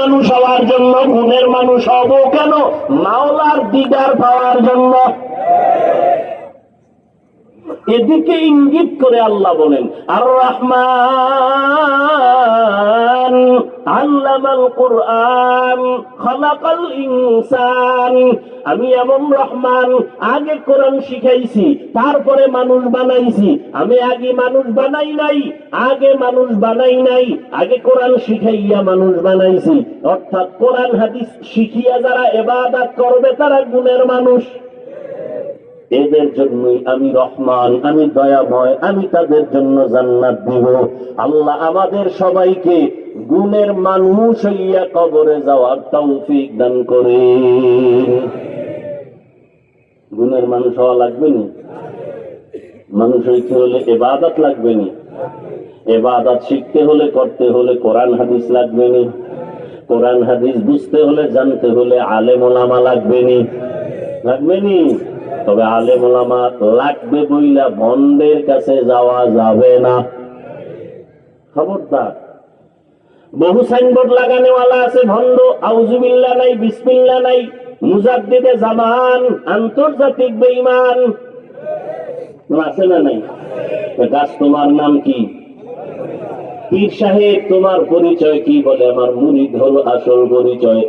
মানুষ হওয়ার জন্য, গুণের মানুষ হব কেন? মাওলার দিদার পাওয়ার জন্য। এদিকে ইঙ্গিত করে আল্লাহ বলেন, আর রহমান আল্লামাল কুরআন খালাকাল ইনসান। আমি এমন রহমান, আগে কোরআন শিখাইছি, তারপরে মানুষ বানাইছি। আমি আগে মানুষ বানাই নাই, আগে কোরআন শিখাইয়া মানুষ বানাইছি। অর্থাৎ কোরআন হাদিস শিখিয়া যারা ইবাদত করবে তারা গুণের মানুষ। এদের জন্যই আমি রহমান, আমি দয়াময়, আমি তাদের জন্য জান্নাত দিব। আল্লাহ আমাদের সবাইকে গুণের মানুষ হইয়া কবরে যাওয়ার তৌফিক দান করেন। গুণের মানুষ হওয়া লাগবে না? মানুষ হইতে হলে ইবাদত লাগবে না? ইবাদত শিখতে হলে, করতে হলে কোরআন হাদিস লাগবে না? কোরআন হাদিস বুঝতে হলে, জানতে হলে আলেম ওলামা লাগবে না? লাগবে না? তবে আলেম ওলামা লাগবে বইলা ভন্ডের কাছে যাওয়া যাবে না। খবরদার। বহু সাইনবোর্ড লাগানোওয়ালা আছে ভন্ড, আউযুবিল্লাহ নাই, বিসমিল্লাহ নাই, মুজাদ্দিদে জামান, আন্তর্জাতিক বেঈমান আছে না নাই? গাছ তোমার নাম কি? পীর সাহেব তোমার পরিচয় কি? বলে আমার মুরিদ হলো আসল পরিচয়।